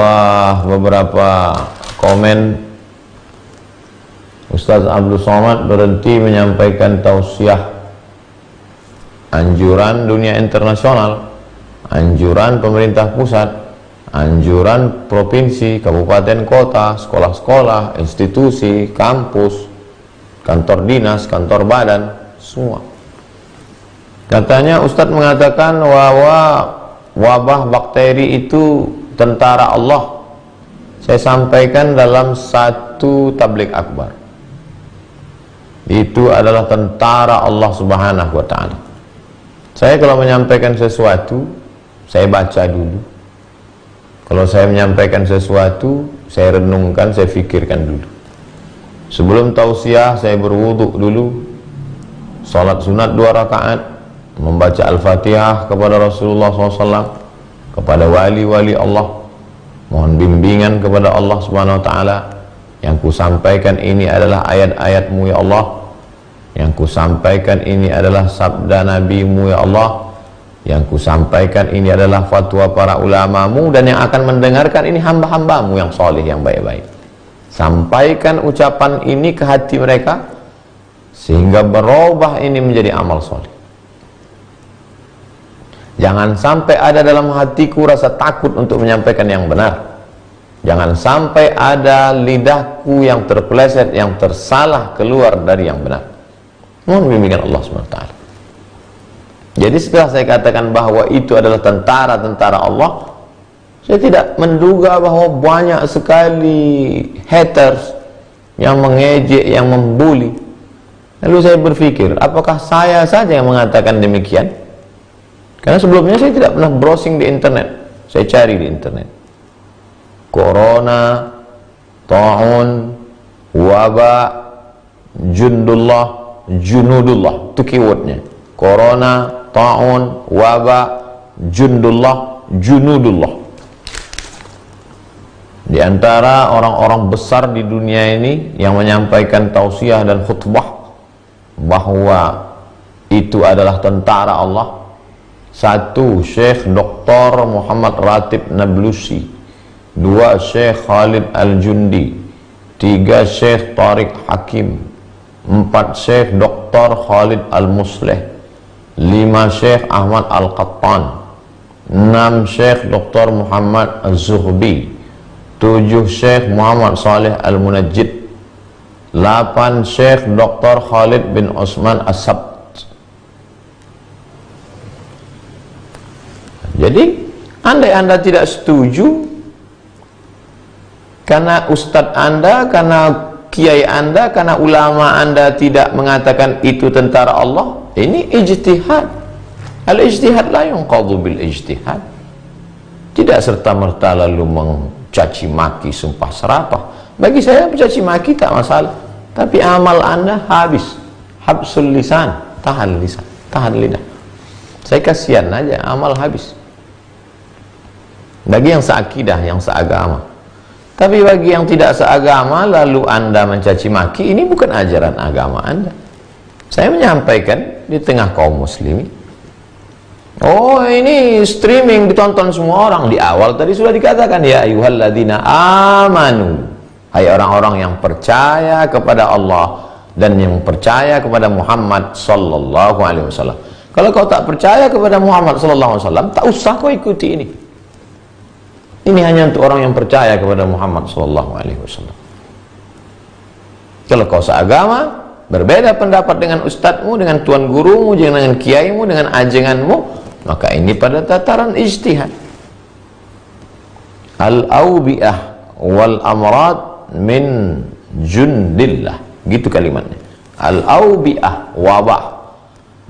bawah beberapa komen, Ustaz Abdul Somad berhenti menyampaikan tausiah, anjuran dunia internasional, anjuran pemerintah pusat, anjuran provinsi, kabupaten, kota, sekolah-sekolah, institusi, kampus, kantor dinas, kantor badan, semua. Katanya Ustadz mengatakan bahwa wabah bakteri itu tentara Allah. Saya sampaikan dalam satu tabligh akbar, itu adalah tentara Allah Subhanahu wa ta'ala. Saya kalau menyampaikan sesuatu, saya baca dulu. Kalau saya menyampaikan sesuatu, saya renungkan, saya fikirkan dulu. Sebelum tausiah, saya berwudu dulu, salat sunat 2 rakaat, membaca Al-Fatihah kepada Rasulullah SAW, kepada wali-wali Allah, mohon bimbingan kepada Allah Subhanahu wa ta'ala. Yang ku sampaikan ini adalah ayat-ayat-Mu ya Allah, yang ku sampaikan ini adalah sabda Nabi-Mu ya Allah, yang ku sampaikan ini adalah fatwa para ulama-Mu, dan yang akan mendengarkan ini hamba-hamba-Mu yang soleh, yang baik-baik. Sampaikan ucapan ini ke hati mereka sehingga berubah ini menjadi amal soleh. Jangan sampai ada dalam hatiku rasa takut untuk menyampaikan yang benar. Jangan sampai ada lidahku yang terpeleset, yang tersalah keluar dari yang benar. Mohon bimbingan Allah SWT. Jadi setelah saya katakan bahwa itu adalah tentara-tentara Allah, saya tidak menduga bahwa banyak sekali haters yang mengejek, yang membuli. Lalu saya berpikir, apakah saya saja yang mengatakan demikian? Karena sebelumnya saya tidak pernah browsing di internet. Saya cari di internet. Corona, ta'un, wabak, jundullah, junudullah. Itu keywordnya. Corona, ta'un, wabak, jundullah, junudullah. Di antara orang-orang besar di dunia ini yang menyampaikan tausiah dan khutbah bahwa itu adalah tentara Allah. 1. Syekh Dr. Muhammad Ratib Nablusi. 2. Syekh Khalid Al-Jundi. 3. Syekh Tariq Hakim. 4. Syekh Dr. Khalid Al-Musleh. 5. Syekh Ahmad Al-Qattan. 6. Syekh Dr. Muhammad Az-Zuhbi. 7. Syekh Muhammad Saleh Al-Munajjid. 8. Syekh Dr. Khalid bin Osman As-Sabt. Jadi, andai Anda tidak setuju karena ustadz Anda, karena kiai Anda, karena ulama Anda tidak mengatakan itu tentara Allah, ini ijtihad. Al-ijtihad la yunqadhu bil ijtihad. Tidak serta-merta lalu mencaci maki, sumpah serapah. Bagi saya mencaci maki tak masalah, tapi amal Anda habis. Habsul lisan, tahan lisan, tahan lidah. Saya kasihan aja, amal habis. Bagi yang seakidah, yang seagama. Tapi bagi yang tidak seagama lalu Anda mencaci maki, ini bukan ajaran agama Anda. Saya menyampaikan di tengah kaum muslimin. Oh, ini streaming ditonton semua orang. Di awal tadi sudah dikatakan, ya ayyuhalladzina amanu, hai orang-orang yang percaya kepada Allah dan yang percaya kepada Muhammad sallallahu alaihi wasallam. Kalau kau tak percaya kepada Muhammad sallallahu alaihi wasallam, tak usah kau ikuti ini. Ini hanya untuk orang yang percaya kepada Muhammad sallallahu alaihi wasallam. Kalau kau seagama, berbeda pendapat dengan ustadzmu, dengan tuan gurumu, dengan kiaimu, dengan ajenganmu, maka ini pada tataran ijtihad. Al-awbi'ah wal amrad min jundillah, gitu kalimatnya. Al-awbi'ah, wabah,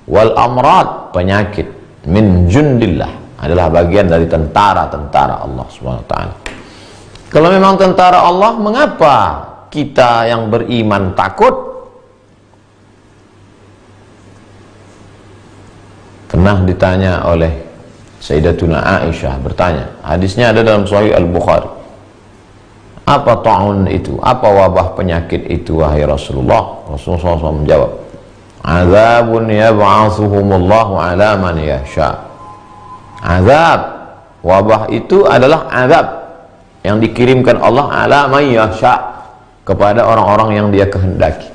wal amrad, penyakit, min jundillah, adalah bagian dari tentara-tentara Allah SWT. Kalau memang tentara Allah, mengapa kita yang beriman takut? Pernah ditanya oleh Sayyidatuna Aisyah, bertanya, hadisnya ada dalam Sahih Al-Bukhari, apa ta'un itu, apa wabah penyakit itu wahai Rasulullah? Rasulullah SAW menjawab, azabun yab'athuhumullahu ala man yasha. Azab, wabah itu adalah azab yang dikirimkan Allah ala may yasha, kepada orang-orang yang dia kehendaki.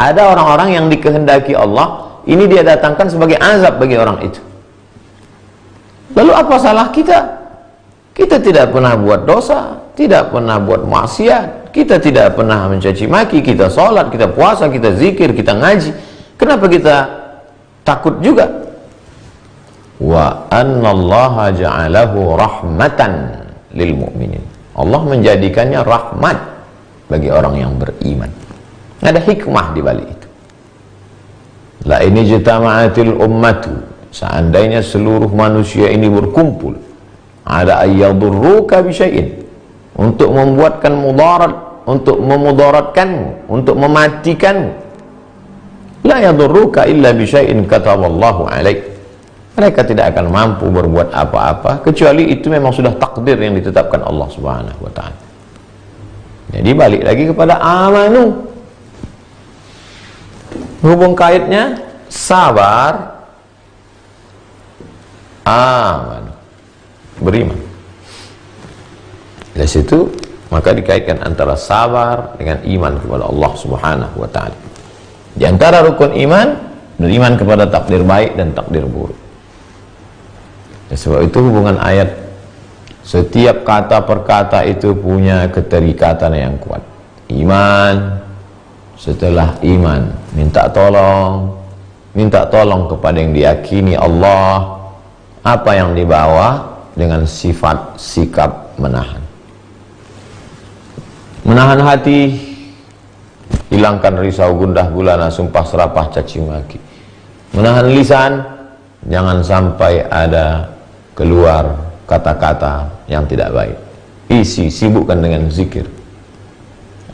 Ada orang-orang yang dikehendaki Allah, ini dia datangkan sebagai azab bagi orang itu. Lalu apa salah kita? Kita tidak pernah buat dosa, tidak pernah buat maksiat, kita tidak pernah mencaci maki, kita sholat, kita puasa, kita zikir, kita ngaji. Kenapa kita takut juga? Wa annallaha ja'alahu rahmatan lil mu'minin. Allah menjadikannya rahmat bagi orang yang beriman. Ada hikmah di balik itu. La ini jitama'atil ummatu, seandainya seluruh manusia ini berkumpul, ada ayyadurruka bisyai'in, untuk membuatkan mudarat, untuk memudaratkanmu, untuk mematikanmu, la yadurruka illa bisyai'in kataballahu alaik, mereka tidak akan mampu berbuat apa-apa kecuali itu memang sudah takdir yang ditetapkan Allah Subhanahu wa ta'ala. Jadi balik lagi kepada amanu, hubung kaitnya sabar, amanu, beriman. Dari situ maka dikaitkan antara sabar dengan iman kepada Allah Subhanahu wa ta'ala. Di antara rukun iman, beriman kepada takdir baik dan takdir buruk. Ya, sebab itu hubungan ayat, setiap kata per kata itu punya keterikatan yang kuat. Iman, setelah iman minta tolong kepada yang diyakini Allah, apa yang dibawa dengan sifat sikap menahan hati, hilangkan risau, gundah gulana, sumpah serapah, caci maki. Menahan lisan, jangan sampai ada keluar kata-kata yang tidak baik. Sibukkan dengan zikir.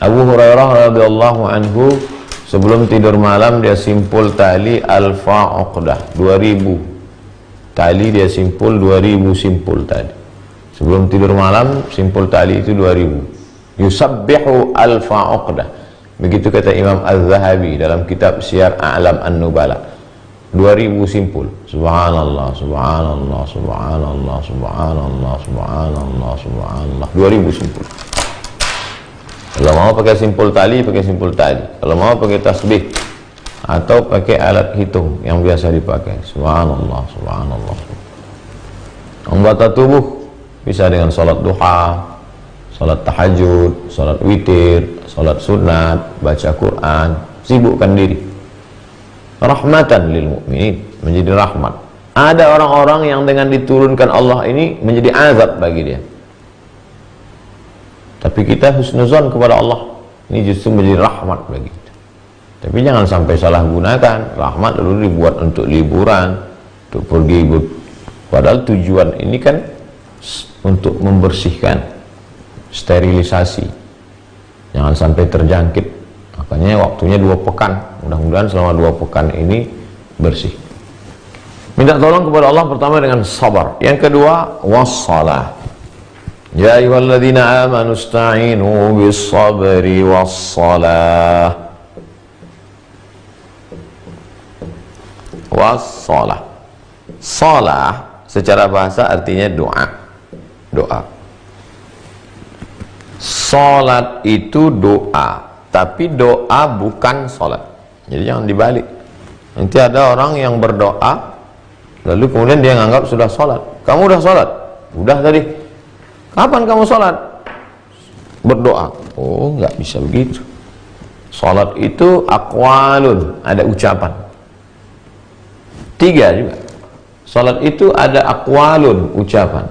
Abu Hurairah radhiyallahu anhu sebelum tidur malam dia simpul tali al-fa'uqdah 2000 tali, dia simpul 2000 simpul tali. Sebelum tidur malam simpul tali itu 2000. Yusabbihu al-fa'uqdah. Begitu kata Imam Az-Zahabi dalam kitab Syiar A'lam An-Nubala. 2000 simpul. Subhanallah, subhanallah, subhanallah, subhanallah, subhanallah, subhanallah. 2000 simpul. Kalau mau pakai simpul tali, pakai simpul tali. Kalau mau pakai tasbih atau pakai alat hitung yang biasa dipakai. Subhanallah, subhanallah. Anggota tubuh bisa dengan salat duha, salat tahajud, salat witir, salat sunat, baca Quran. Sibukkan diri. Rahmatan lil mu'minin, menjadi rahmat. Ada orang-orang yang dengan diturunkan Allah ini menjadi azab bagi dia. Tapi kita husnuzon kepada Allah, ini justru menjadi rahmat bagi kita. Tapi jangan sampai salah gunakan. Rahmat lalu dibuat untuk liburan, untuk pergi, padahal tujuan ini kan untuk membersihkan, sterilisasi, jangan sampai terjangkit. Makanya waktunya 2 pekan. Mudah-mudahan selama 2 pekan ini bersih. Minta tolong kepada Allah pertama dengan sabar. Yang kedua, wassalah. Ya ayyuhalladzina amanu ista'inu bis-sabri was-salah. Wassalah. Salah secara bahasa artinya doa. Doa. Salat itu doa, tapi doa bukan salat. Jadi jangan dibalik. Nanti ada orang yang berdoa lalu kemudian dia menganggap sudah salat. Kamu udah salat? Udah tadi. Kapan kamu salat? Berdoa. Oh, nggak bisa begitu. Salat itu aqwalun, ada ucapan. 3 juga. Salat itu ada aqwalun, ucapan.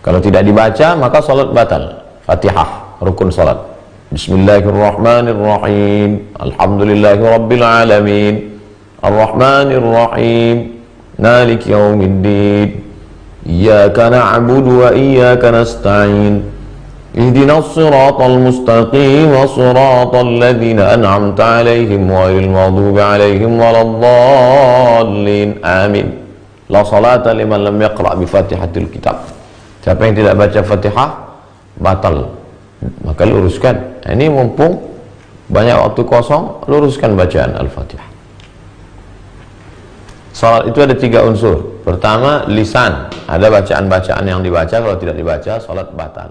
Kalau tidak dibaca maka salat batal. Fatihah, rukun salat. Bismillahirrahmanirrahim. Alhamdulillahi rabbil alamin. Ar-Rahmanir-Rahim. Maliki yaumiddin. Iyyaka na'budu wa iyyaka nasta'in. Ihdinas siratal mustaqim, siratal ladzina an'amta 'alaihim ghairil maghdubi 'alaihim waladdallin. Amin. La salata liman lam yaqra' bi Fatihatil kitab. Siapa yang tidak baca Fatihah batal. Maka luruskan. Ini mumpung banyak waktu kosong, luruskan bacaan Al-Fatihah. Salat itu ada 3 unsur. Pertama, lisan. Ada bacaan-bacaan yang dibaca, kalau tidak dibaca, sholat batal.